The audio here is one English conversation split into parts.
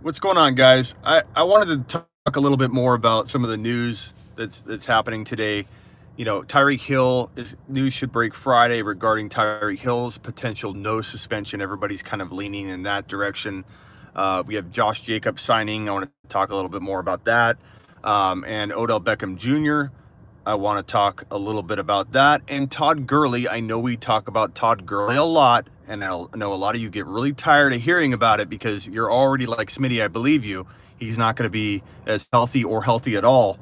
What's going on, guys? I wanted to talk a little bit more about some of the news that's happening today. Tyreek Hill news should break Friday regarding Tyreek Hill's potential no suspension. Everybody's kind of leaning in that direction. We have Josh Jacobs signing. I want to talk a little bit more about that. And Odell Beckham Jr. I want to talk a little bit about that. And Todd Gurley. I know we talk about Todd Gurley a lot, and I know a lot of you get really tired of hearing about it because you're already like Smitty. I believe you. He's not going to be as healthy or healthy at all,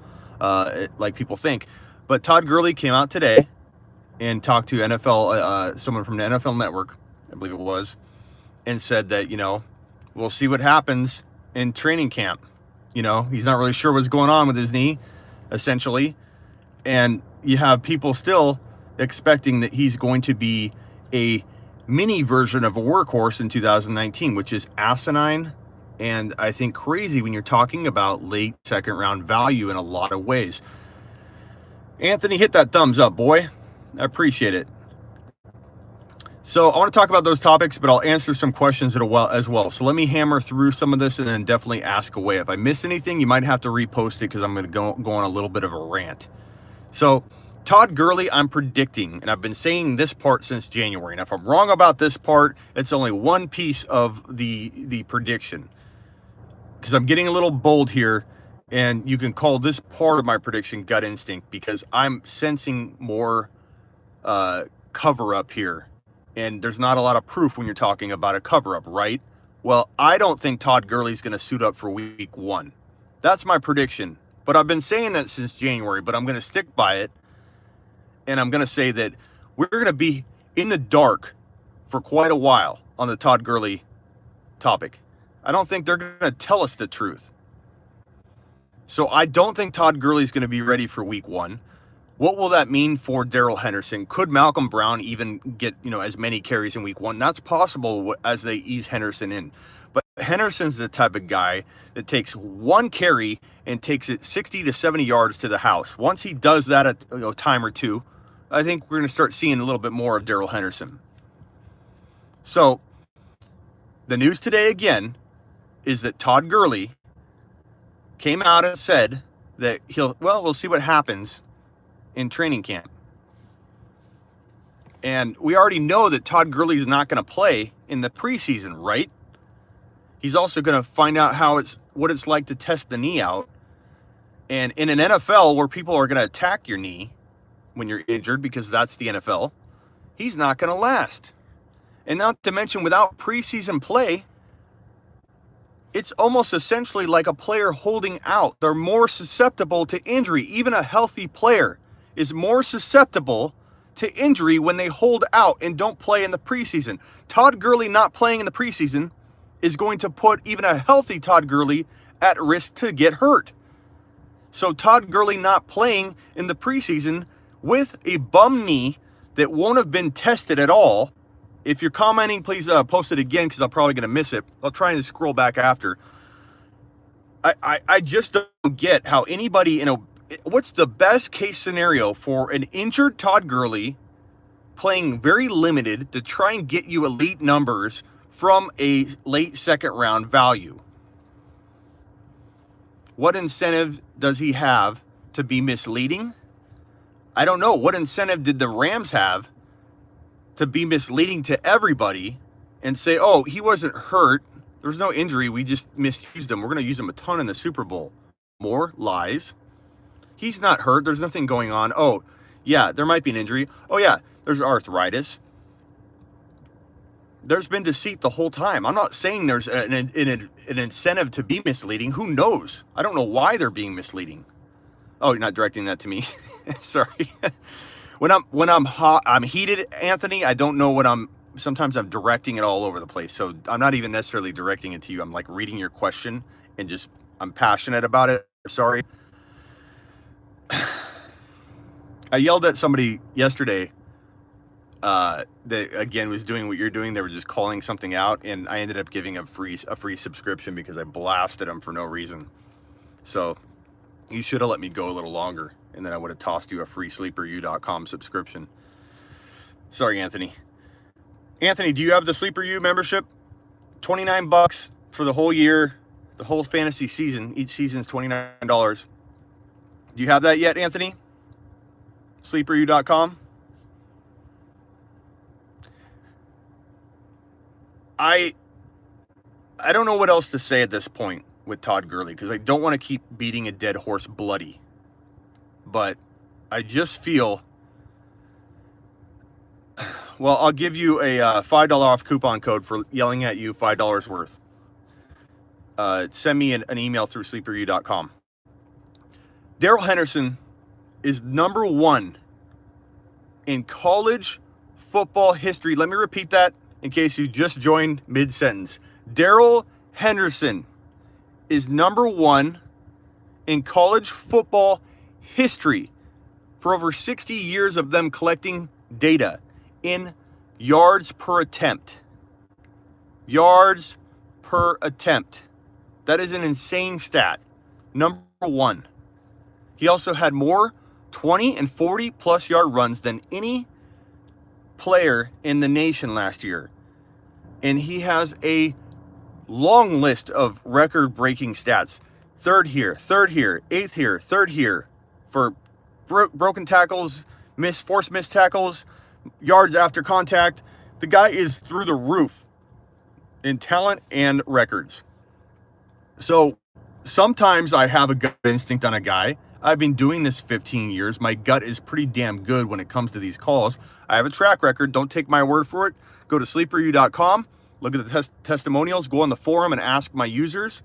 like people think. But Todd Gurley came out today and talked to someone from the NFL Network, I believe it was, and said that, we'll see what happens in training camp. He's not really sure what's going on with his knee, essentially. And you have people still expecting that he's going to be a mini version of a workhorse in 2019, which is asinine and I think crazy when you're talking about late second round value in a lot of ways. Anthony, hit that thumbs up, boy. I appreciate it. So I want to talk about those topics, but I'll answer some questions as well. So let me hammer through some of this and then definitely ask away. If I miss anything, you might have to repost it because I'm going to go on a little bit of a rant. So Todd Gurley, I'm predicting, and I've been saying this part since January. And if I'm wrong about this part, it's only one piece of the prediction, because I'm getting a little bold here, and you can call this part of my prediction gut instinct, because I'm sensing more cover up here. And there's not a lot of proof when you're talking about a cover up, right? Well, I don't think Todd Gurley's going to suit up for week 1. That's my prediction. But I've been saying that since January, but I'm going to stick by it. And I'm going to say that we're going to be in the dark for quite a while on the Todd Gurley topic. I don't think they're going to tell us the truth. So I don't think Todd Gurley's going to be ready for week 1. What will that mean for Darrell Henderson? Could Malcolm Brown even get, as many carries in week 1? That's possible as they ease Henderson in. But Henderson's the type of guy that takes one carry and takes it 60 to 70 yards to the house. Once he does that at a time or two, I think we're going to start seeing a little bit more of Darrell Henderson. So the news today again is that Todd Gurley came out and said that we'll see what happens in training camp. And we already know that Todd Gurley is not going to play in the preseason, right? He's also going to find out what it's like to test the knee out. And in an NFL where people are going to attack your knee when you're injured, because that's the NFL, he's not going to last. And not to mention, without preseason play, it's almost essentially like a player holding out. They're more susceptible to injury. Even a healthy player is more susceptible to injury when they hold out and don't play in the preseason. Todd Gurley not playing in the preseason is going to put even a healthy Todd Gurley at risk to get hurt. So Todd Gurley not playing in the preseason with a bum knee that won't have been tested at all. If you're commenting, please post it again, because I'm probably going to miss it. I'll try and scroll back after. I just don't get how anybody, what's the best case scenario for an injured Todd Gurley playing very limited to try and get you elite numbers from a late second round value? What incentive does he have to be misleading? I don't know. What incentive did the Rams have to be misleading to everybody and say, oh, he wasn't hurt, there's no injury, we just misused him, we're going to use him a ton in the Super Bowl? More lies. He's not hurt, there's nothing going on. Oh, yeah, there might be an injury. Oh, yeah, there's arthritis. There's been deceit the whole time. I'm not saying there's an incentive to be misleading. Who knows? I don't know why they're being misleading. Oh, you're not directing that to me. Sorry. When I'm hot, I'm heated, Anthony. I don't know what sometimes I'm directing it all over the place. So I'm not even necessarily directing it to you. I'm like reading your question and I'm passionate about it. Sorry. I yelled at somebody yesterday that again was doing what you're doing. They were just calling something out, and I ended up giving a free subscription because I blasted them for no reason. So you should have let me go a little longer, and then I would have tossed you a free sleeperu.com subscription. Sorry, Anthony. Anthony, do you have the Sleeper U membership? $29 for the whole year. The whole fantasy season, each season is $29. Do you have that yet, Anthony? Sleeperu.com. I don't know what else to say at this point with Todd Gurley, because I don't want to keep beating a dead horse bloody. But I just feel, well, I'll give you a $5 off coupon code for yelling at you $5 worth. Send me an email through sleeperu.com. Darrell Henderson is number 1 in college football history. Let me repeat that in case you just joined mid-sentence. Darrell Henderson is number 1 in college football history for over 60 years of them collecting data in yards per attempt. Yards per attempt. That is an insane stat. Number 1. He also had more 20 and 40 plus yard runs than any player in the nation last year. And he has a long list of record-breaking stats. Third here, 8th here, 3rd here for broken tackles, forced missed tackles, yards after contact. The guy is through the roof in talent and records. So sometimes I have a gut instinct on a guy. I've been doing this 15 years. My gut is pretty damn good when it comes to these calls. I have a track record. Don't take my word for it. Go to sleeperu.com, look at the testimonials, go on the forum and ask my users.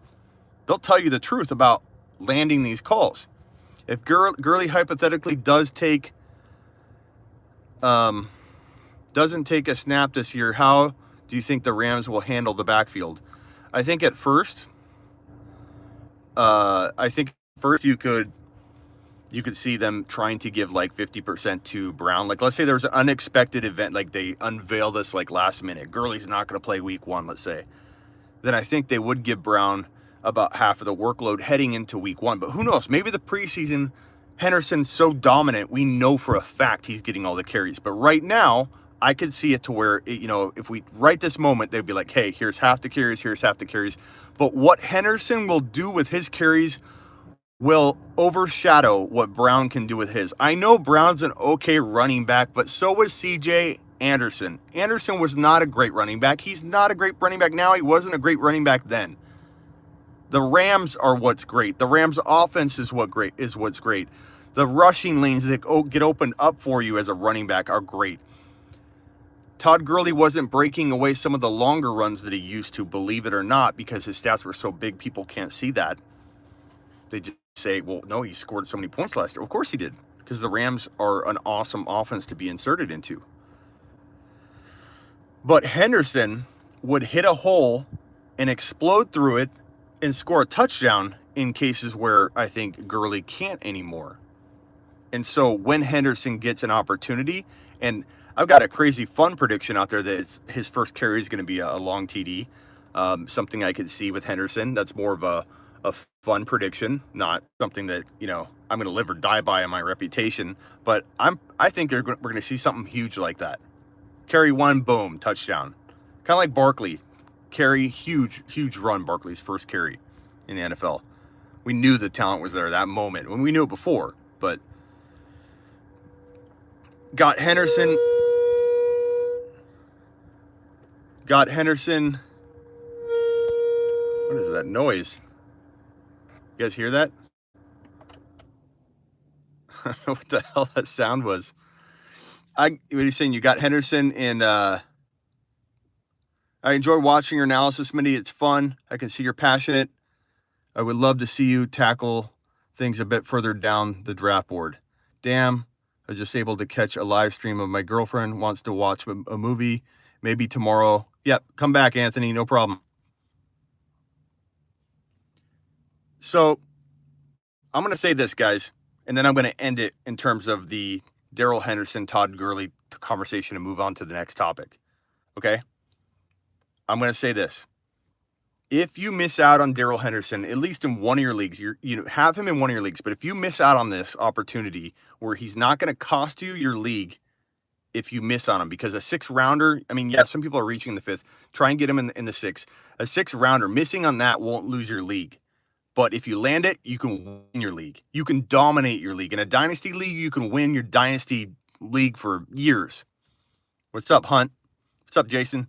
They'll tell you the truth about landing these calls. If Gurley hypothetically doesn't take a snap this year, how do you think the Rams will handle the backfield? I think at first you could see them trying to give like 50% to Brown. Like, let's say there's an unexpected event, like they unveil this like last minute. Gurley's not going to play week 1, let's say. Then I think they would give Brown about half of the workload heading into week 1. But who knows? Maybe the preseason, Henderson's so dominant, we know for a fact he's getting all the carries. But right now, I could see it to where, if we right this moment, they'd be like, hey, here's half the carries, here's half the carries. But what Henderson will do with his carries will overshadow what Brown can do with his. I know Brown's an okay running back, but so was CJ Anderson. Anderson was not a great running back. He's not a great running back now. He wasn't a great running back then. The Rams are what's great. The Rams offense is what's great. The rushing lanes that get opened up for you as a running back are great. Todd Gurley wasn't breaking away some of the longer runs that he used to, believe it or not, because his stats were so big, people can't see that. They just say, well, no, he scored so many points last year. Of course he did, because the Rams are an awesome offense to be inserted into. But Henderson would hit a hole and explode through it and score a touchdown in cases where I think Gurley can't anymore. And so when Henderson gets an opportunity, and I've got a crazy fun prediction out there that his first carry is going to be a long TD, something I could see with Henderson. That's more of a fun prediction, not something that, I'm going to live or die by in my reputation. But I think we're going to see something huge like that. Carry 1, boom, touchdown. Kind of like Barkley. Carry, huge run, Barkley's first carry in the NFL. We knew the talent was there that moment. When we knew it before, but got Henderson. What is that noise? You guys hear that? I don't know what the hell that sound was. What are you saying? You got Henderson, and I enjoy watching your analysis, Smitty. It's fun. I can see you're passionate. I would love to see you tackle things a bit further down the draft board. Damn, I was just able to catch a live stream of my girlfriend wants to watch a movie. Maybe tomorrow. Yep, come back, Anthony. No problem. So I'm going to say this, guys, and then I'm going to end it in terms of the Darrell Henderson, Todd Gurley conversation and move on to the next topic. Okay? I'm going to say this. If you miss out on Darrell Henderson, at least in one of your leagues, you have him in one of your leagues, but if you miss out on this opportunity where he's not going to cost you your league if you miss on him, because a 6th-rounder, I mean, yeah, some people are reaching the 5th. Try and get him in the 6th. A 6th-rounder, missing on that won't lose your league. But if you land it, you can win your league. You can dominate your league. In a dynasty league, you can win your dynasty league for years. What's up, Hunt? What's up, Jason?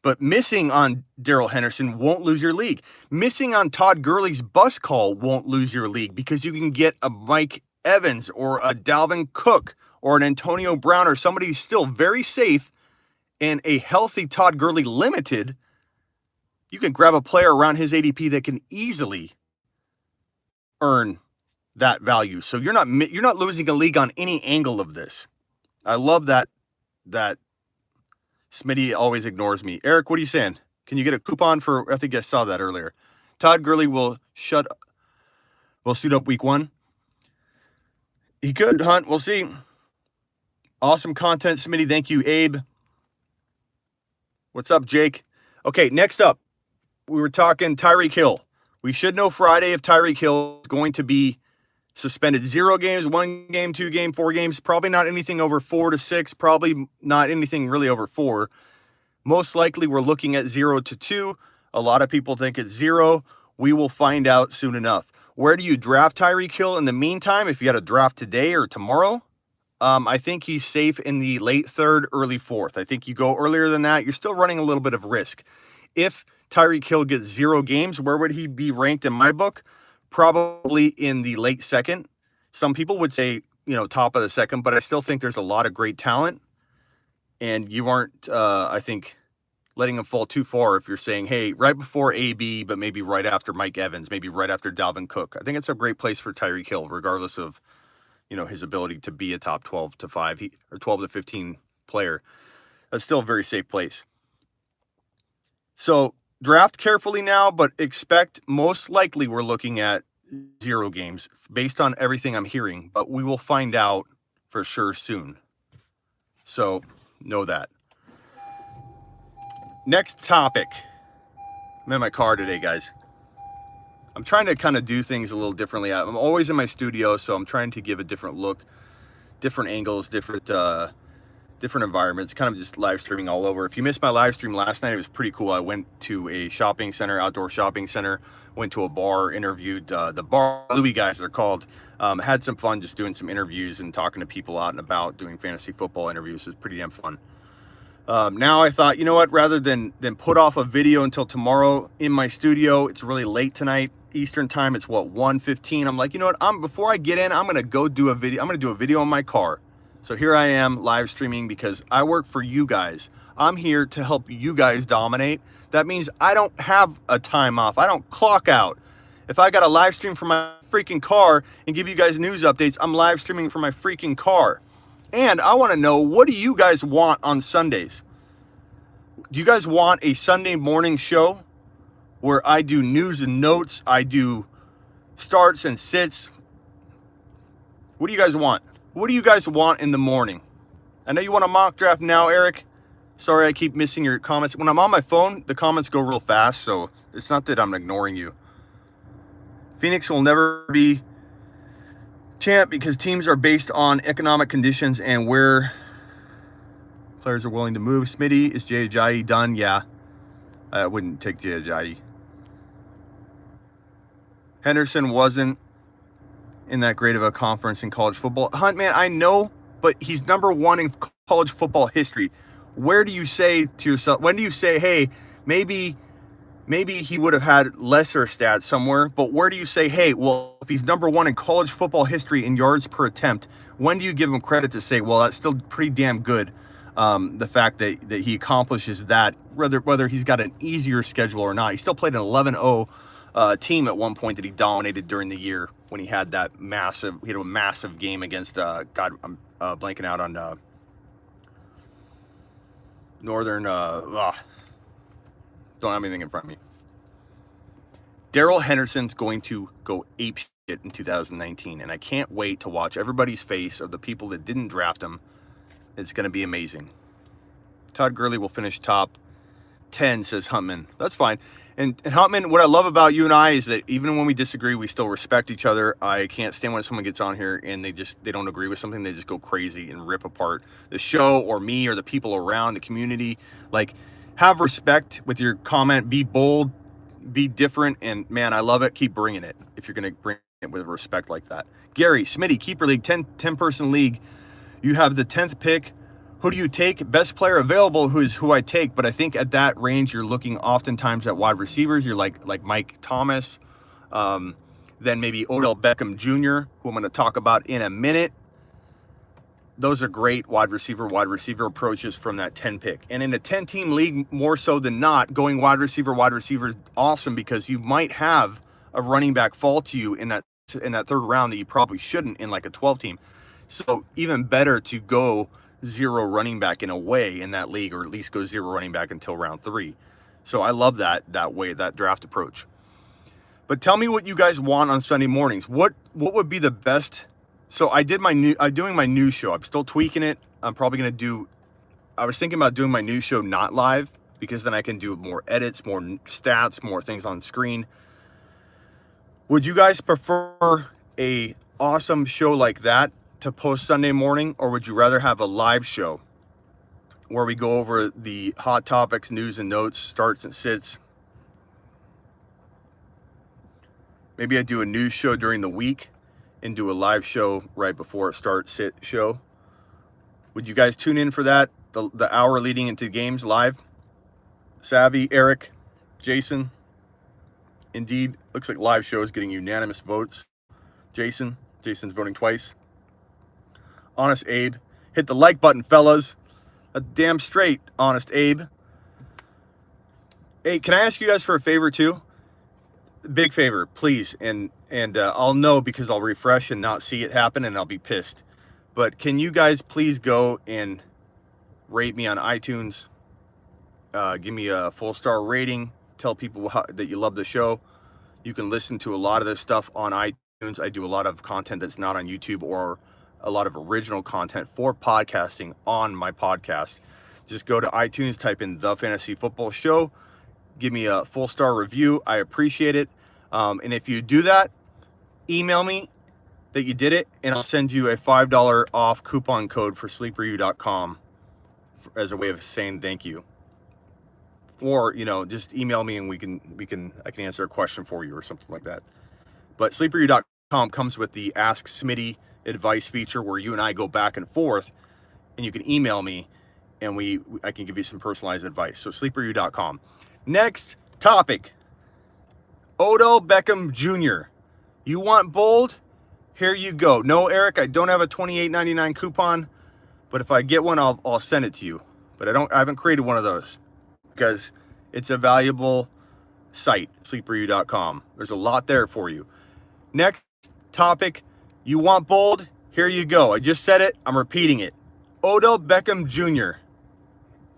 But missing on Darrell Henderson won't lose your league. Missing on Todd Gurley's bus call won't lose your league, because you can get a Mike Evans or a Dalvin Cook or an Antonio Brown or somebody who's still very safe, and a healthy Todd Gurley limited. You can grab a player around his ADP that can easily earn that value. So you're not losing a league on any angle of this. I love that Smitty always ignores me. Eric, what are you saying? Can you get a coupon for, I think I saw that earlier. Todd Gurley will suit up week 1. He could, Hunt. We'll see. Awesome content, Smitty. Thank you, Abe. What's up, Jake? Okay, next up, we were talking Tyreek Hill. We should know Friday if Tyreek Hill is going to be suspended. 0 games, 1 game, 2 game, 4 games. Probably not anything over 4 to 6. Probably not anything really over 4. Most likely we're looking at 0 to 2. A lot of people think it's 0. We will find out soon enough. Where do you draft Tyreek Hill in the meantime? If you had a draft today or tomorrow, I think he's safe in the late 3rd, early 4th. I think you go earlier than that, you're still running a little bit of risk. If Tyreek Hill gets 0 games, where would he be ranked in my book? Probably in the late 2nd. Some people would say, top of the 2nd, but I still think there's a lot of great talent. And you aren't, I think, letting him fall too far if you're saying, hey, right before AB, but maybe right after Mike Evans, maybe right after Dalvin Cook. I think it's a great place for Tyreek Hill, regardless of, his ability to be a top 12 to 5 or 12 to 15 player. That's still a very safe place. So draft carefully now, but expect most likely we're looking at 0 games based on everything I'm hearing, but we will find out for sure soon. So know that. Next topic. I'm in my car today, guys. I'm trying to kind of do things a little differently. I'm always in my studio, so I'm trying to give a different look, different angles, different environments, kind of just live streaming all over. If you missed my live stream last night, it was pretty cool. I went to a shopping center, outdoor shopping center, went to a bar, interviewed the Bar Louie guys, they're called. Had some fun just doing some interviews and talking to people out and about, doing fantasy football interviews. It was pretty damn fun. Now I thought, you know what, rather than put off a video until tomorrow in my studio, it's really late tonight, Eastern time, it's 1:15. I'm like, you know what, before I get in, I'm going to go do a video. I'm going to do a video in my car. So here I am live streaming because I work for you guys. I'm here to help you guys dominate. That means I don't have a time off. I don't clock out. If I got a live stream from my freaking car and give you guys news updates, I'm live streaming from my freaking car. And I want to know, what do you guys want on Sundays? Do you guys want a Sunday morning show where I do news and notes, I do starts and sits? What do you guys want? What do you guys want in the morning? I know you want a mock draft now, Eric. Sorry, I keep missing your comments. When I'm on my phone, the comments go real fast, so it's not that I'm ignoring you. Phoenix will never be champ because teams are based on economic conditions and where players are willing to move. Smitty, is Jay Ajayi done? Yeah, I wouldn't take Jay Ajayi. Henderson wasn't in that great of a conference in college football. Hunt, man, I know, but he's number 1 in college football history. Where do you say to yourself, when do you say, hey, maybe he would have had lesser stats somewhere, but where do you say, hey, well, if he's number 1 in college football history in yards per attempt, when do you give him credit to say, well, that's still pretty damn good, the fact that he accomplishes that, whether he's got an easier schedule or not? He still played an 11-0 team at one point that he dominated during the year when he had a massive game against, I'm blanking out on Northern, don't have anything in front of me. Darrell Henderson's going to go ape shit in 2019, and I can't wait to watch everybody's face of the people that didn't draft him. It's going to be amazing. Todd Gurley will finish top 10, says Huntman. That's fine. And Huntman, what I love about you and I is that even when we disagree, we still respect each other. I can't stand when someone gets on here and they don't agree with something. They just go crazy and rip apart the show or me or the people around the community. Like, have respect with your comment. Be bold, be different. And man, I love it. Keep bringing it if you're going to bring it with respect like that. Gary, Smitty, Keeper League, 10 person league. You have the 10th pick. Who do you take? Best player available, who I take, but I think at that range you're looking oftentimes at wide receivers. You're like Mike Thomas, then maybe Odell Beckham Jr., who I'm going to talk about in a minute. Those are great wide receiver approaches from that 10 pick. And in a 10-team league, more so than not, going wide receiver is awesome because you might have a running back fall to you in that third round that you probably shouldn't in like a 12-team. So even better to go zero running back in a way in that league, or at least go zero running back until round 3. So I love that draft approach. But tell me what you guys want on Sunday mornings. What would be the best? So I'm doing my news show. I'm still tweaking it. I'm probably going to do, I was thinking about doing my news show not live, because then I can do more edits, more stats, more things on screen. Would you guys prefer a awesome show like that to post Sunday morning, or would you rather have a live show where we go over the hot topics, news and notes, starts and sits? Maybe I do a news show during the week and do a live show right before a start sit show. Would you guys tune in for that? The hour leading into games live? Savvy, Eric, Jason. Indeed, looks like live show is getting unanimous votes. Jason's voting twice. Honest Abe, hit the like button, fellas. Damn straight, Honest Abe. Hey, can I ask you guys for a favor too? Big favor, please. And I'll know because I'll refresh and not see it happen, and I'll be pissed. But can you guys please go and rate me on iTunes? Give me a full star rating. Tell people that you love the show. You can listen to a lot of this stuff on iTunes. I do a lot of content that's not on YouTube, or a lot of original content for podcasting on my podcast. Just go to iTunes, type in The Fantasy Football Show, give me a full star review. I appreciate it. And if you do that, email me that you did it, and I'll send you a $5 off coupon code for sleeperu.com as a way of saying thank you. Or, just email me and I can answer a question for you or something like that. But sleeperu.com comes with the Ask Smitty advice feature, where you and I go back and forth, and you can email me and I can give you some personalized advice. So sleeperu.com. Next topic, Odell Beckham Jr. You want bold? Here you go. No, Eric, I don't have a $28.99 coupon, but if I get one, I'll send it to you. But I haven't created one of those because it's a valuable site, sleeperu.com. There's a lot there for you. Next topic, you want bold? Here you go. I just said it. I'm repeating it. Odell Beckham Jr.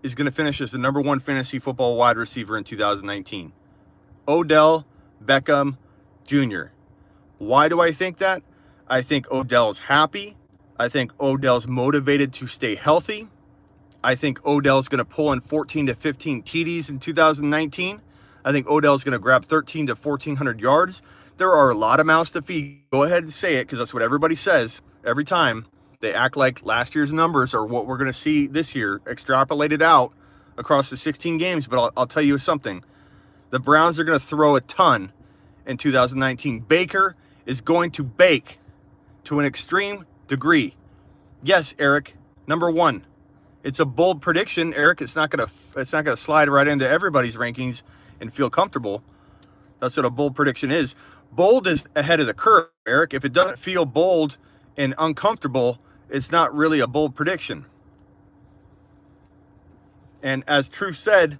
is going to finish as the number 1 fantasy football wide receiver in 2019. Odell Beckham Jr. Why do I think that? I think Odell's happy. I think Odell's motivated to stay healthy. I think Odell's going to pull in 14 to 15 TDs in 2019. I think Odell's going to grab 13 to 1,400 yards. There are a lot of mouths to feed. Go ahead and say it, because that's what everybody says every time. They act like last year's numbers are what we're going to see this year, extrapolated out across the 16 games. But I'll tell you something. The Browns are going to throw a ton in 2019. Baker is going to bake to an extreme degree. Yes, Eric, number 1. It's a bold prediction, Eric. It's not gonna slide right into everybody's rankings and feel comfortable. That's what a bold prediction is. Bold is ahead of the curve, Eric. If it doesn't feel bold and uncomfortable, it's not really a bold prediction. And as Truth said,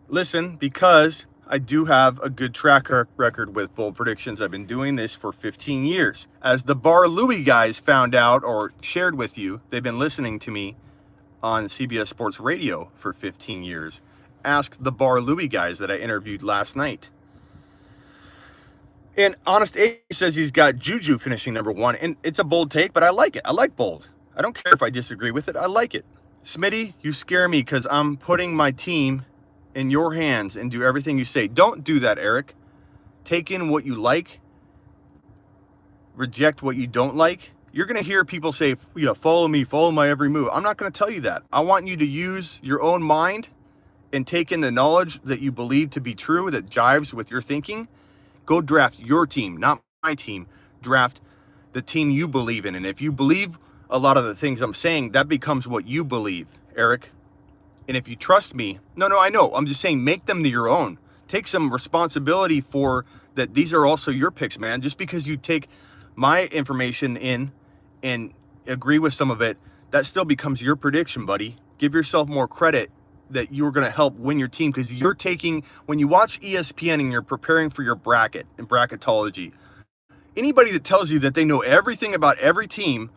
listen, because I do have a good track record with bold predictions. I've been doing this for 15 years. As the Bar Louie guys found out or shared with you, they've been listening to me on CBS Sports Radio for 15 years. Ask the Bar Louie guys that I interviewed last night. And Honest Abe says he's got Juju finishing number 1. And it's a bold take, but I like it. I like bold. I don't care if I disagree with it. I like it. Smitty, you scare me because I'm putting my team in your hands and do everything you say. Don't do that, Eric. Take in what you like, reject what you don't like. You're going to hear people say, follow me, follow my every move. I'm not going to tell you that. I want you to use your own mind and take in the knowledge that you believe to be true, that jives with your thinking. Go draft your team, not my team. Draft the team you believe in. And if you believe a lot of the things I'm saying, that becomes what you believe, Eric. And if you trust me, no, I know. I'm just saying, make them your own. Take some responsibility for that. These are also your picks, man. Just because you take my information in and agree with some of it, that still becomes your prediction, buddy. Give yourself more credit that you're going to help win your team, because you're taking, when you watch ESPN and you're preparing for your bracket and bracketology, anybody that tells you that they know everything about every team,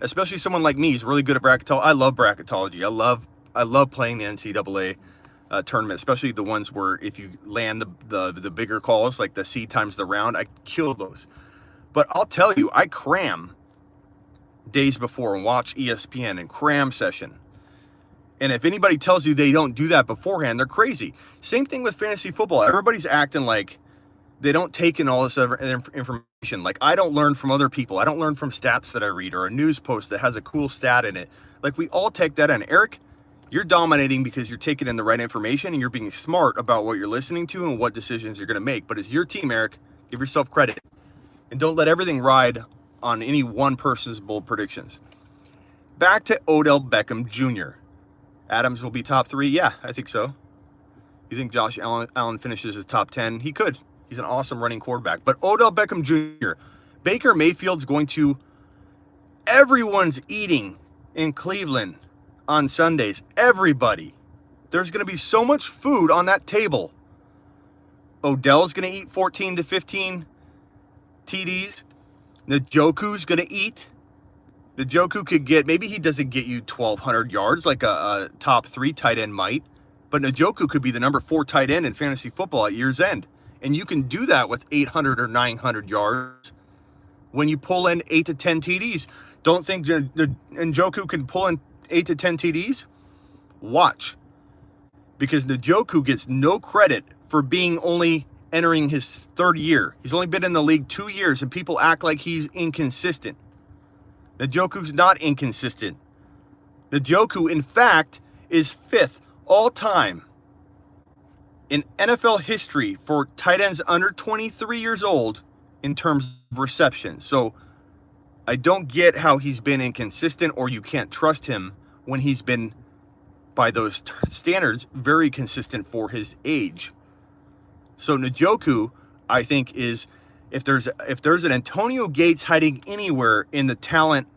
especially someone like me, is really good at bracketology. I love bracketology. I love playing the NCAA tournament, especially the ones where if you land the bigger calls, like the seed times the round, I kill those. But I'll tell you, I cram days before and watch ESPN and cram session. And if anybody tells you they don't do that beforehand, they're crazy. Same thing with fantasy football. Everybody's acting like they don't take in all this other information. Like, I don't learn from other people. I don't learn from stats that I read or a news post that has a cool stat in it. Like, we all take that in. Eric, you're dominating because you're taking in the right information and you're being smart about what you're listening to and what decisions you're going to make. But it's your team, Eric. Give yourself credit. And don't let everything ride on any one person's bold predictions. Back to Odell Beckham Jr. Adams will be top 3? Yeah, I think so. You think Josh Allen finishes his top 10? He could. He's an awesome running quarterback. But Odell Beckham Jr., Baker Mayfield's going to... Everyone's eating in Cleveland on Sundays. Everybody. There's going to be so much food on that table. Odell's going to eat 14 to 15 TDs. Njoku's going to eat. Njoku could get, maybe he doesn't get you 1,200 yards like a top 3 tight end might, but Njoku could be the number 4 tight end in fantasy football at year's end. And you can do that with 800 or 900 yards when you pull in 8 to 10 TDs. Don't think Njoku can pull in 8 to 10 TDs? Watch. Because Njoku gets no credit for being only entering his 3rd year. He's only been in the league 2 years, and people act like he's inconsistent. Njoku's not inconsistent. Njoku, in fact, is 5th all-time in NFL history for tight ends under 23 years old in terms of reception. So I don't get how he's been inconsistent, or you can't trust him when he's been, by those standards, very consistent for his age. So Njoku, I think, is... If there's an Antonio Gates hiding anywhere in the talent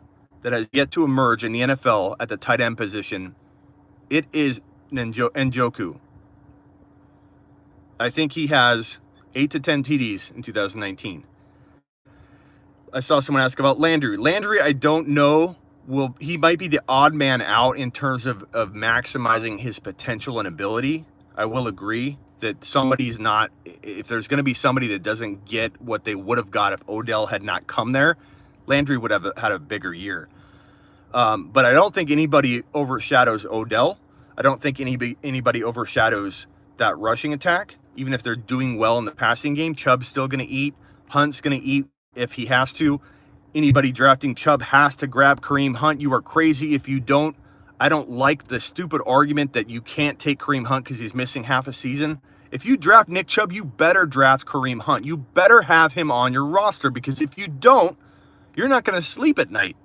that has yet to emerge in the NFL at the tight end position, it is Njoku. I think he has 8 to 10 TDs in 2019. I saw someone ask about Landry. Landry, I don't know. He might be the odd man out in terms of maximizing his potential and ability. I will agree that somebody's not, if there's going to be somebody that doesn't get what they would have got if Odell had not come there, Landry would have had a bigger year. But I don't think anybody overshadows Odell. I don't think anybody overshadows that rushing attack, even if they're doing well in the passing game. Chubb's still going to eat. Hunt's going to eat if he has to. Anybody drafting Chubb has to grab Kareem Hunt. You are crazy if you don't. I don't like the stupid argument that you can't take Kareem Hunt because he's missing half a season. If you draft Nick Chubb, you better draft Kareem Hunt. You better have him on your roster, because if you don't, you're not going to sleep at night.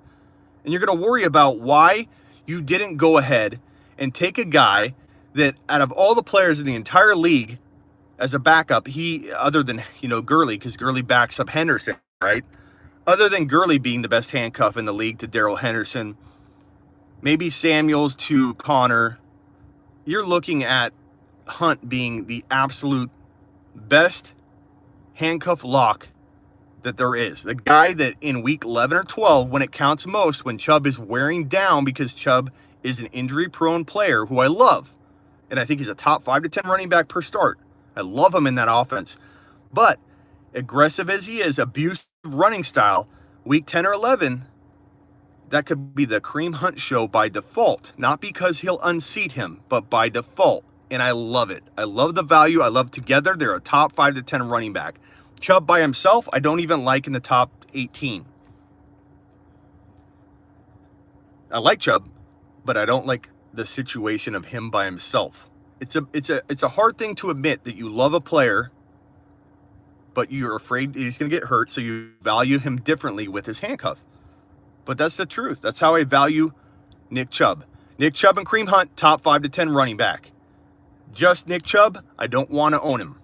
And you're going to worry about why you didn't go ahead and take a guy that, out of all the players in the entire league as a backup, other than, Gurley, because Gurley backs up Henderson, right? Other than Gurley being the best handcuff in the league to Darrell Henderson, maybe Samuels to Connor, you're looking at Hunt being the absolute best handcuff lock that there is. The guy that in week 11 or 12, when it counts most, when Chubb is wearing down, because Chubb is an injury-prone player who I love, and I think he's a top 5 to 10 running back per start. I love him in that offense. But aggressive as he is, abusive running style, week 10 or 11, that could be the Kareem Hunt show by default, not because he'll unseat him, but by default. And I love it. I love the value. I love together. They're a top 5 to 10 running back. Chubb by himself, I don't even like in the top 18. I like Chubb, but I don't like the situation of him by himself. It's a hard thing to admit that you love a player, but you're afraid he's going to get hurt, so you value him differently with his handcuff. But that's the truth. That's how I value Nick Chubb. Nick Chubb and Kareem Hunt, top 5 to 10 running back. Just Nick Chubb, I don't want to own him.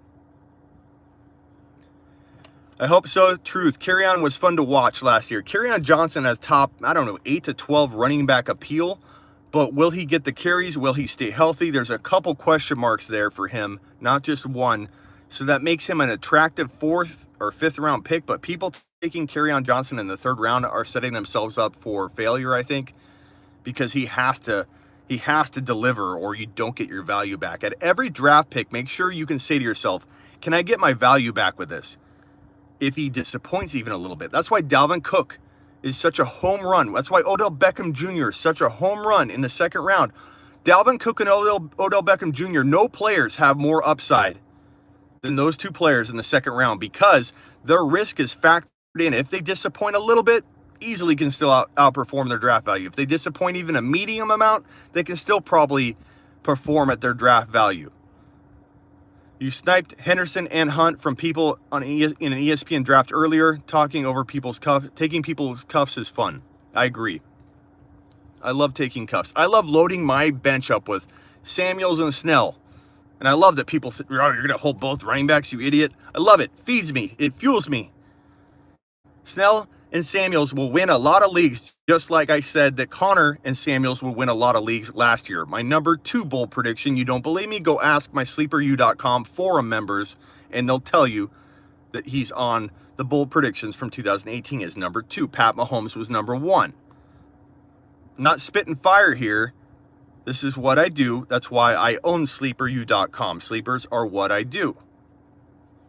I hope so. Truth. Kerryon was fun to watch last year. Kerryon Johnson has top, 8 to 12 running back appeal. But will he get the carries? Will he stay healthy? There's a couple question marks there for him, not just one. So that makes him an attractive 4th or 5th round pick. But people taking Kerryon Johnson in the 3rd round are setting themselves up for failure, I think, because he has to deliver or you don't get your value back. At every draft pick, make sure you can say to yourself, can I get my value back with this? If he disappoints even a little bit. That's why Dalvin Cook is such a home run. That's why Odell Beckham Jr. is such a home run in the 2nd round. Dalvin Cook and Odell Beckham Jr., no players have more upside than those 2 players in the 2nd round because their risk is factored in. If they disappoint a little bit, easily can still outperform their draft value. If they disappoint even a medium amount, they can still probably perform at their draft value. You sniped Henderson and Hunt from people in an ESPN draft earlier, talking over people's cuffs. Taking people's cuffs is fun. I agree. I love taking cuffs. I love loading my bench up with Samuels and Snell. And I love that people say, oh, you're going to hold both running backs, you idiot. I love it. Feeds me. It fuels me. Snell and Samuels will win a lot of leagues, just like I said that Connor and Samuels will win a lot of leagues last year. My number 2 bold prediction, you don't believe me? Go ask my sleeperu.com forum members, and they'll tell you that he's on the bold predictions from 2018 as number 2. Pat Mahomes was number 1. I'm not spitting fire here. This is what I do. That's why I own sleeperu.com. Sleepers are what I do.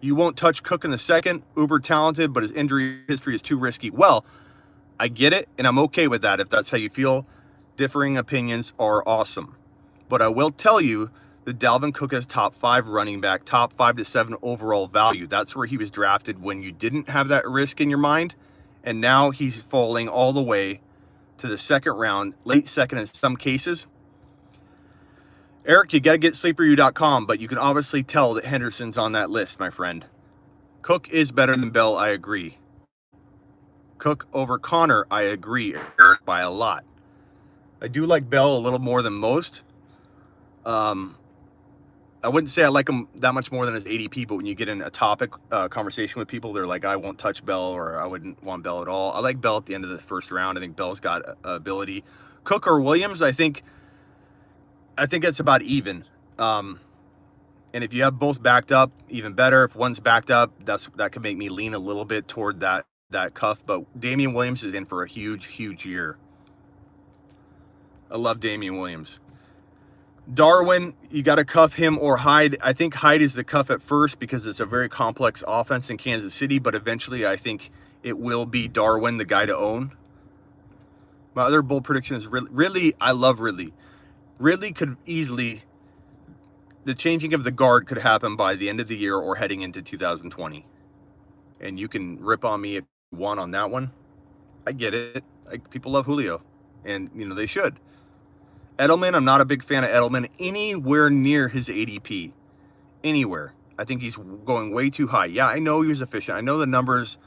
You won't touch Cook in the 2nd. Uber talented, but his injury history is too risky. Well, I get it, and I'm okay with that if that's how you feel. Differing opinions are awesome. But I will tell you that Dalvin Cook is top 5 running back, top 5 to 7 overall value. That's where he was drafted when you didn't have that risk in your mind. And now he's falling all the way to the 2nd round, late 2nd in some cases. Eric, you got to get sleeperu.com, but you can obviously tell that Henderson's on that list, my friend. Cook is better than Bell, I agree. Cook over Connor, I agree, Eric, by a lot. I do like Bell a little more than most. I wouldn't say I like him that much more than his ADP, but when you get in a topic conversation with people, they're like, I won't touch Bell, or I wouldn't want Bell at all. I like Bell at the end of the 1st round. I think Bell's got ability. Cook or Williams, I think it's about even. And if you have both backed up, even better. If one's backed up, that could make me lean a little bit toward that cuff. But Damian Williams is in for a huge, huge year. I love Damian Williams. Darwin, you got to cuff him or Hyde. I think Hyde is the cuff at first because it's a very complex offense in Kansas City. But eventually, I think it will be Darwin, the guy to own. My other bold prediction is Ridley. I love Ridley. Ridley could easily, the changing of the guard could happen by the end of the year or heading into 2020. And you can rip on me if you want on that one. I get it. People love Julio, and they should. Edelman, I'm not a big fan of Edelman anywhere near his ADP. Anywhere. I think he's going way too high. Yeah, I know he was efficient. I know the numbers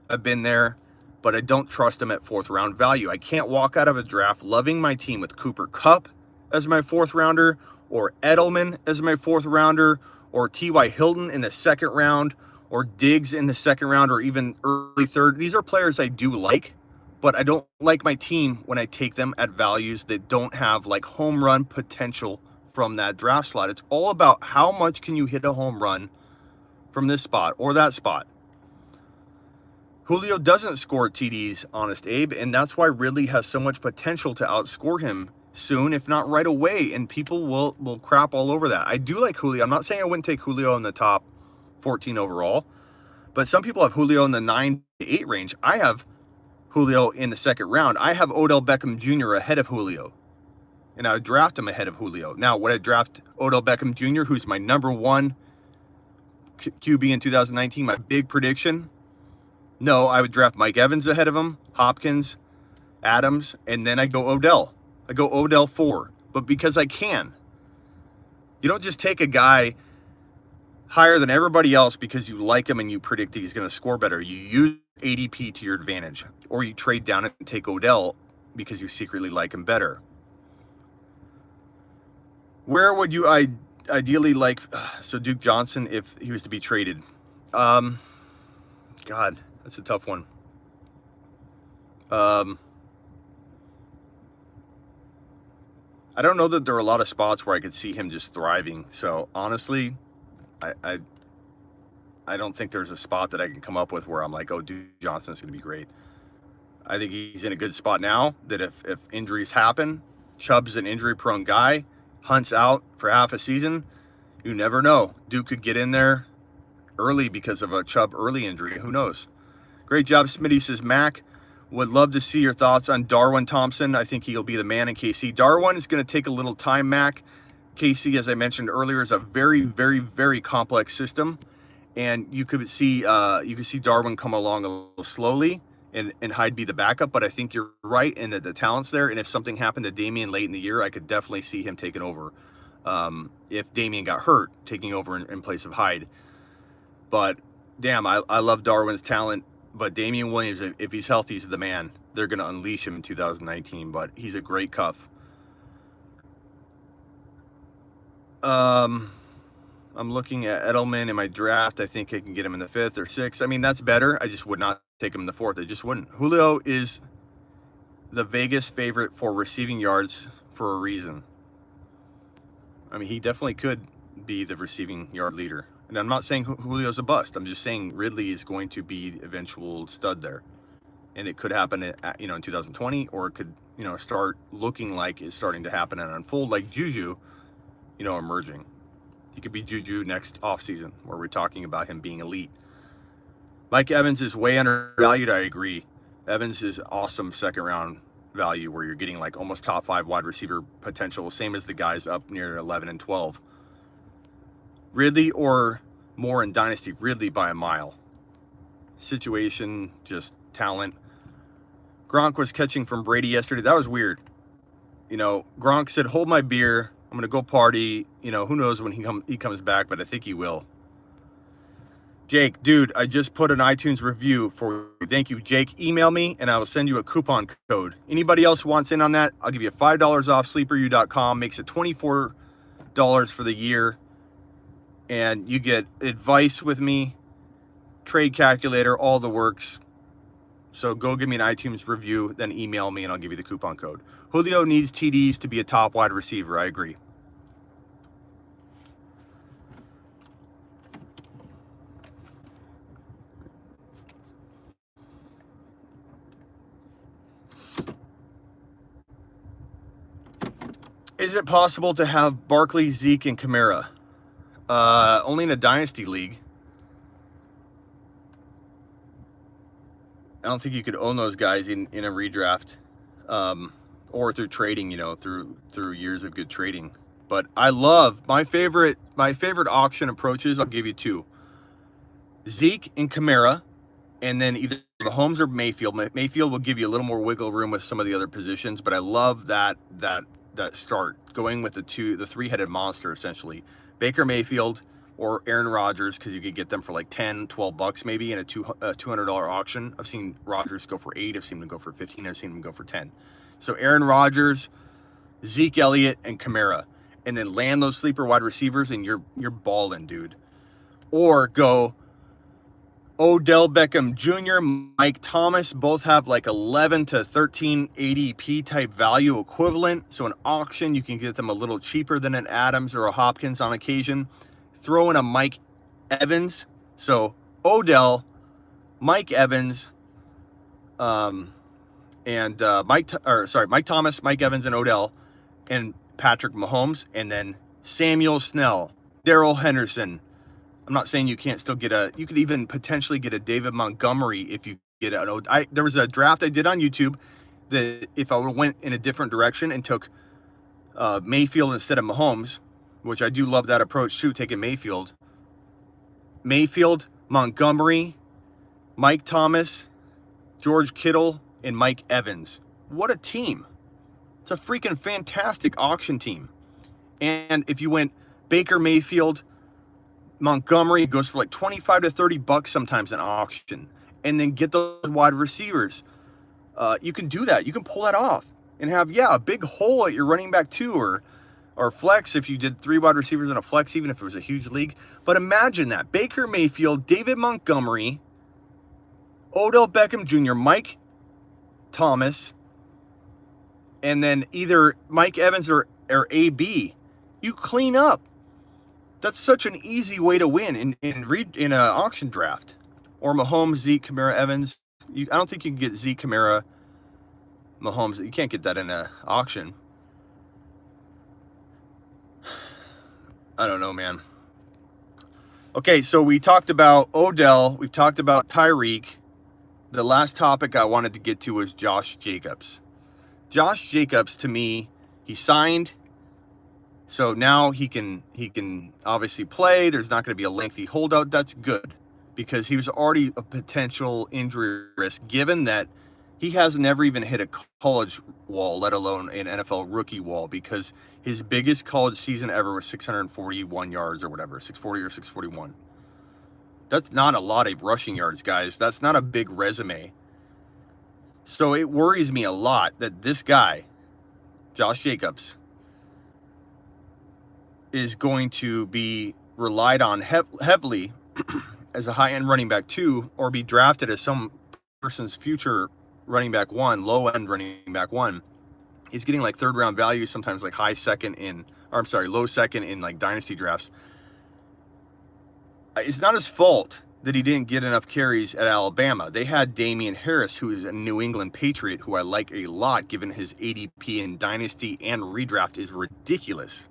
have been there, but I don't trust him at 4th round value. I can't walk out of a draft loving my team with Cooper Kupp as my 4th rounder, or Edelman as my 4th rounder, or T.Y. Hilton in the 2nd round, or Diggs in the 2nd round, or even early 3rd. These are players I do like, but I don't like my team when I take them at values that don't have like home run potential from that draft slot. It's all about how much can you hit a home run from this spot or that spot. Julio doesn't score TDs, Honest Abe, and that's why Ridley has so much potential to outscore him soon, if not right away, and people will crap all over that. I do like Julio. I'm not saying I wouldn't take Julio in the top 14 overall, but some people have Julio in the 9 to 8 range. I have Julio in the second round. I have Odell Beckham Jr. ahead of Julio, and I would draft him ahead of Julio. Now, would I draft Odell Beckham Jr., who's my number one QB in 2019, my big prediction? No, I would draft Mike Evans ahead of him, Hopkins, Adams, and then I go Odell. I go Odell 4, but because I can. You don't just take a guy higher than everybody else because you like him and you predict he's going to score better. You use ADP to your advantage, or you trade down and take Odell because you secretly like him better. Where would you ideally like, so Duke Johnson, if he was to be traded? God, that's a tough one. I don't know that there are a lot of spots where I could see him just thriving. So honestly, I don't think there's a spot that I can come up with where I'm like, oh, Duke Johnson's going to be great. I think he's in a good spot now that if injuries happen, Chubb's an injury-prone guy, Hunt's out for half a season, you never know. Duke could get in there early because of a Chubb early injury. Who knows? Great job, Smitty, says Mac. Would love to see your thoughts on Darwin Thompson. I think he'll be the man in KC. Darwin is going to take a little time, Mac. KC, as I mentioned earlier, is a very, very, very complex system. And you could see Darwin come along a little slowly and Hyde be the backup. But I think you're right in that the talent's there. And if something happened to Damian late in the year, I could definitely see him taking over. If Damian got hurt, taking over in place of Hyde. But damn, I love Darwin's talent. But Damian Williams, if he's healthy, he's the man. They're going to unleash him in 2019. But he's a great cuff. I'm looking at Edelman in my draft. I think I can get him in the 5th or 6th. I mean, that's better. I just would not take him in the 4th. I just wouldn't. Julio is the Vegas favorite for receiving yards for a reason. I mean, he definitely could be the receiving yard leader. And I'm not saying Julio's a bust. I'm just saying Ridley is going to be the eventual stud there. And it could happen in 2020, or it could, start looking like it's starting to happen and unfold like Juju, emerging. He could be Juju next offseason, where we're talking about him being elite. Mike Evans is way undervalued. I agree. Evans is awesome second round value, where you're getting like almost top 5 wide receiver potential, same as the guys up near 11 and 12. Ridley or more in Dynasty, Ridley by a mile. Situation, just talent. Gronk was catching from Brady yesterday. That was weird. Gronk said, hold my beer. I'm going to go party. Who knows when he comes back, but I think he will. Jake, dude, I just put an iTunes review for you. Thank you, Jake. Email me, and I will send you a coupon code. Anybody else wants in on that? I'll give you $5 off sleeperu.com. Makes it $24 for the year. And you get advice with me, trade calculator, all the works. So go give me an iTunes review, then email me, and I'll give you the coupon code. Julio needs TDs to be a top wide receiver. I agree. Is it possible to have Barkley, Zeke, and Kamara? Only in a dynasty league. I don't think you could own those guys in a redraft, or through trading, through years of good trading. But I love my favorite auction approaches. I'll give you 2: Zeke and Kamara, and then either Mahomes or Mayfield. Mayfield will give you a little more wiggle room with some of the other positions, but I love that start going with the 3-headed monster essentially. Baker Mayfield or Aaron Rodgers, because you could get them for like $10-12 maybe in a $200 auction. I've seen Rodgers go for 8. I've seen him go for 15. I've seen him go for 10. So Aaron Rodgers, Zeke Elliott, and Kamara, and then land those sleeper wide receivers, and you're balling, dude. Or go Odell Beckham Jr., Mike Thomas, both have like 11 to 13 ADP type value equivalent. So an auction, you can get them a little cheaper than an Adams or a Hopkins on occasion. Throw in a Mike Evans. So Odell, Mike Evans, Mike Thomas, Mike Evans, and Odell, and Patrick Mahomes, and then Samuel Snell, Darrell Henderson. I'm not saying you can't still you could even potentially get a David Montgomery if you get out. There was a draft I did on YouTube that if I went in a different direction and took Mayfield instead of Mahomes, which I do love that approach too, taking Mayfield, Montgomery, Mike Thomas, George Kittle, and Mike Evans. What a team. It's a freaking fantastic auction team. And if you went Baker Mayfield, Montgomery, it goes for like 25 to 30 bucks sometimes in auction. And then get those wide receivers. You can do that. You can pull that off and have, a big hole at your running back too, or flex if you did 3 wide receivers in a flex, even if it was a huge league. But imagine that. Baker Mayfield, David Montgomery, Odell Beckham Jr., Mike Thomas, and then either Mike Evans or AB. You clean up. That's such an easy way to win in an auction draft. Or Mahomes, Zeke, Kamara, Evans. I don't think you can get Zeke, Kamara, Mahomes. You can't get that in an auction. I don't know, man. Okay, so we talked about Odell. We've talked about Tyreek. The last topic I wanted to get to was Josh Jacobs. Josh Jacobs, to me, he signed. So now he can obviously play. There's not going to be a lengthy holdout. That's good because he was already a potential injury risk, given that he has never even hit a college wall, let alone an NFL rookie wall, because his biggest college season ever was 641 yards or whatever, 640 or 641. That's not a lot of rushing yards, guys. That's not a big resume. So it worries me a lot that this guy, Josh Jacobs, is going to be relied on heavily as a high-end running back 2, or be drafted as some person's future running back 1, low-end running back 1. He's getting like third-round value, sometimes like low second in like dynasty drafts. It's not his fault that he didn't get enough carries at Alabama. They had Damian Harris, who is a New England Patriot, who I like a lot, given his ADP in dynasty and redraft is ridiculous.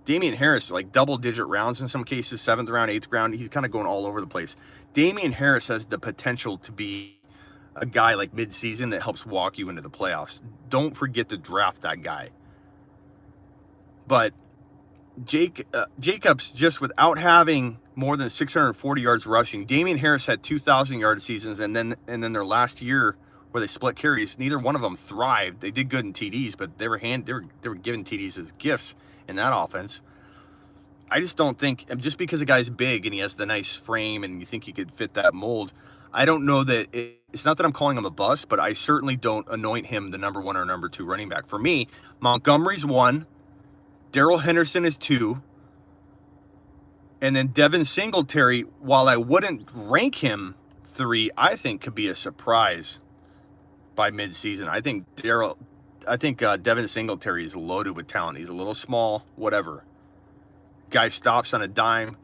Damian Harris, like double-digit rounds in some cases, 7th round, 8th round. He's kind of going all over the place. Damian Harris has the potential to be a guy like mid-season that helps walk you into the playoffs. Don't forget to draft that guy. But Jacobs, just without having more than 640 yards rushing, Damian Harris had 2,000-yard seasons, and then their last year where they split carries, neither one of them thrived. They did good in TDs, but they were given TDs as gifts in that offense. I just don't think, just because a guy's big and he has the nice frame and you think he could fit that mold, I don't know that it's not that I'm calling him a bust, but I certainly don't anoint him the number 1 or number 2 running back. For me, Montgomery's 1, Darrell Henderson is 2, and then Devin Singletary, while I wouldn't rank him 3, I think could be a surprise by midseason. I think Devin Singletary is loaded with talent. He's a little small, whatever. Guy stops on a dime.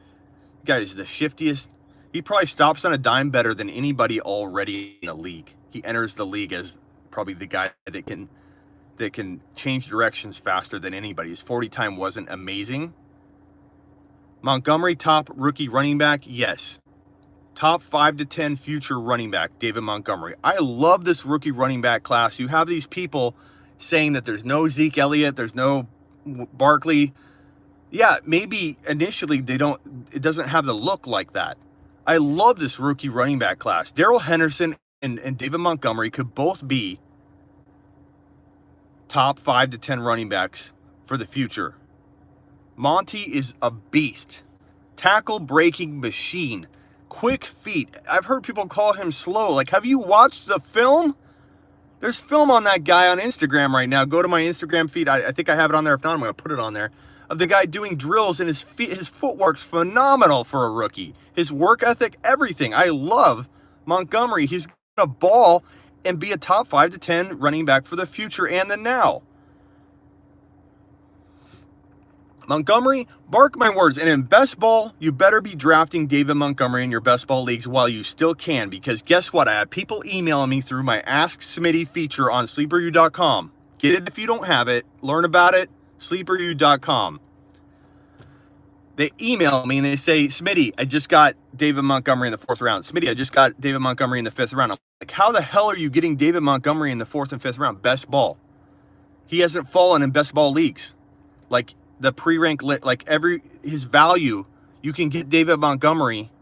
Guy is the shiftiest. He probably stops on a dime better than anybody already in the league. He enters the league as probably the guy that can change directions faster than anybody. His 40 time wasn't amazing. Montgomery, top rookie running back, yes. Top 5 to 10 future running back, David Montgomery. I love this rookie running back class. You have these people saying that there's no Zeke Elliott, there's no Barkley. Yeah, maybe initially it doesn't have the look like that. I love this rookie running back class. Darrell Henderson and David Montgomery could both be top 5 to 10 running backs for the future. Monty is a beast. Tackle breaking machine. Quick feet. I've heard people call him slow. Like, have you watched the film? There's film on that guy on Instagram right now. Go to my Instagram feed. I think I have it on there. If not, I'm going to put it on there. Of the guy doing drills, and his footwork's phenomenal for a rookie. His work ethic, everything. I love Montgomery. He's going to ball and be a top 5 to 10 running back for the future and the now. Montgomery, mark my words, and in best ball, you better be drafting David Montgomery in your best ball leagues while you still can, because guess what? I have people emailing me through my Ask Smitty feature on sleeperu.com. Get it if you don't have it. Learn about it. sleeperu.com. They email me and they say, Smitty, I just got David Montgomery in the 4th round. Smitty, I just got David Montgomery in the 5th round. I'm like, how the hell are you getting David Montgomery in the 4th and 5th round? Best ball. He hasn't fallen in best ball leagues. Like the pre-rank, like his value, you can get David Montgomery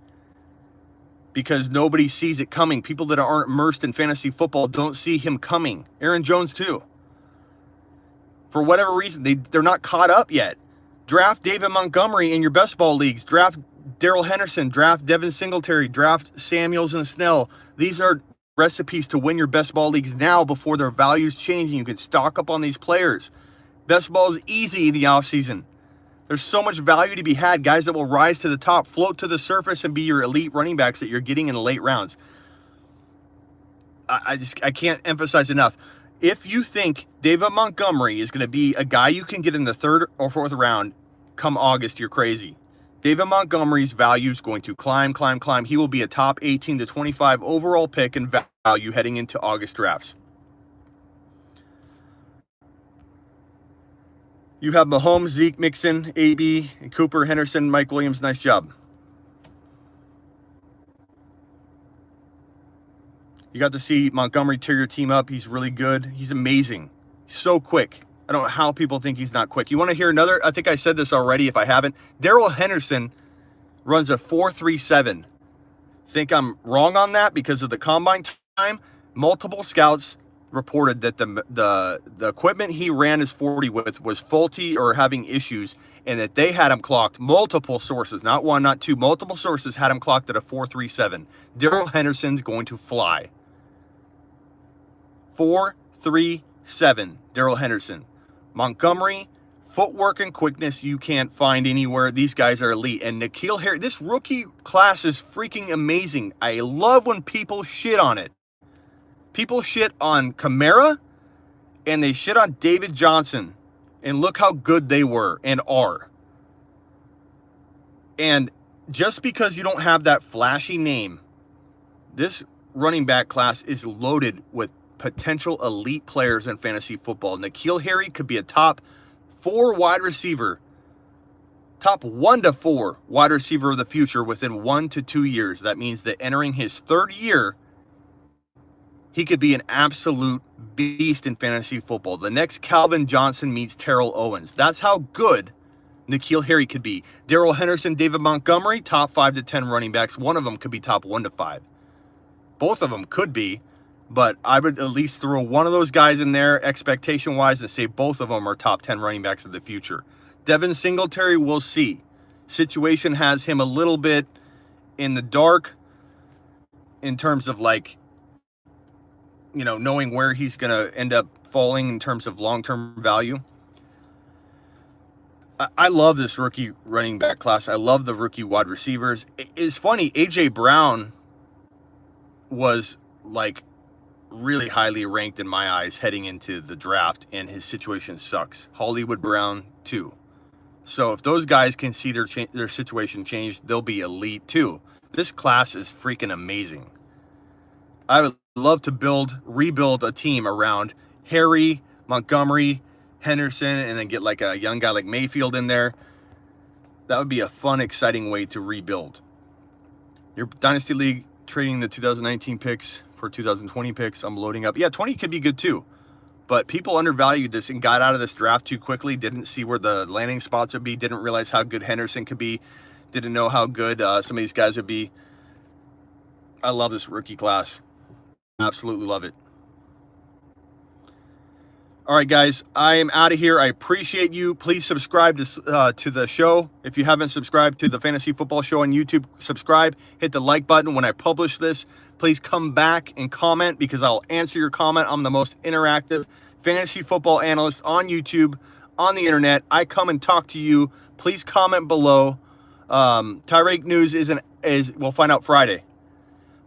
because nobody sees it coming. People that aren't immersed in fantasy football don't see him coming. Aaron Jones too. For whatever reason, they're not caught up yet. Draft David Montgomery in your best ball leagues. Draft Darrell Henderson. Draft Devin Singletary. Draft Samuels and Snell. These are recipes to win your best ball leagues now before their values change and you can stock up on these players. Best ball is easy in the offseason. There's so much value to be had. Guys that will rise to the top, float to the surface, and be your elite running backs that you're getting in the late rounds. I can't emphasize enough. If you think David Montgomery is going to be a guy you can get in the 3rd or 4th round come August, you're crazy. David Montgomery's value is going to climb. He will be a top 18 to 25 overall pick in value heading into August drafts. You have Mahomes, Zeke, Mixon, AB, and Cooper, Henderson, Mike Williams. Nice job. You got to see Montgomery tear your team up. He's really good. He's amazing. He's so quick. I don't know how people think he's not quick. You want to hear another? I think I said this already if I haven't. Darrell Henderson runs a 4.37. Think I'm wrong on that because of the combine time? Multiple scouts reported that the equipment he ran his 40 with was faulty or having issues, and that they had him clocked. Multiple sources, not one, not two, multiple sources had him clocked at a 4.37. Darrell Henderson's going to fly. 4.37, Darrell Henderson. Montgomery, footwork and quickness you can't find anywhere. These guys are elite. And N'Keal Harry, this rookie class is freaking amazing. I love when people shit on it. People shit on Kamara, and they shit on David Johnson. And look how good they were and are. And just because you don't have that flashy name, this running back class is loaded with potential elite players in fantasy football. N'Keal Harry could be a top 4 wide receiver, top 1 to 4 wide receiver of the future within 1 to 2 years. That means that entering his 3rd year, he could be an absolute beast in fantasy football. The next Calvin Johnson meets Terrell Owens. That's how good N'Keal Harry could be. Darrell Henderson, David Montgomery, top 5 to 10 running backs. One of them could be top 1 to 5. Both of them could be, but I would at least throw one of those guys in there expectation-wise and say both of them are top 10 running backs of the future. Devin Singletary, we'll see. Situation has him a little bit in the dark in terms of knowing where he's going to end up falling in terms of long-term value. I love this rookie running back class. I love the rookie wide receivers. It's funny, A.J. Brown was really highly ranked in my eyes heading into the draft, and his situation sucks. Hollywood Brown too. So if those guys can see their situation change, they'll be elite too. This class is freaking amazing. I would love to rebuild a team around Harry, Montgomery, Henderson, and then get a young guy like Mayfield in there. That would be a fun, exciting way to rebuild. Your Dynasty League trading the 2019 picks for 2020 picks. I'm loading up. Yeah, 20 could be good too. But people undervalued this and got out of this draft too quickly. Didn't see where the landing spots would be. Didn't realize how good Henderson could be. Didn't know how good some of these guys would be. I love this rookie class. Absolutely love it. All right, guys, I am out of here. I appreciate you. Please subscribe to the show. If you haven't subscribed to the Fantasy Football Show on YouTube, subscribe. Hit the like button when I publish this. Please come back and comment because I'll answer your comment. I'm the most interactive fantasy football analyst on YouTube, on the internet. I come and talk to you. Please comment below. Tyreek news we'll find out Friday.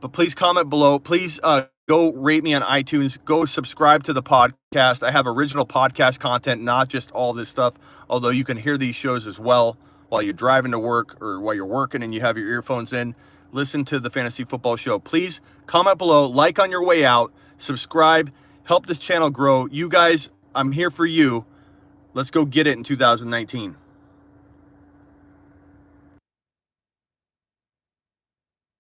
But please comment below. Please go rate me on iTunes. Go subscribe to the podcast. I have original podcast content, not just all this stuff, although you can hear these shows as well while you're driving to work or while you're working and you have your earphones in. Listen to the Fantasy Football Show. Please comment below, like on your way out, subscribe, help this channel grow. You guys, I'm here for you. Let's go get it in 2019.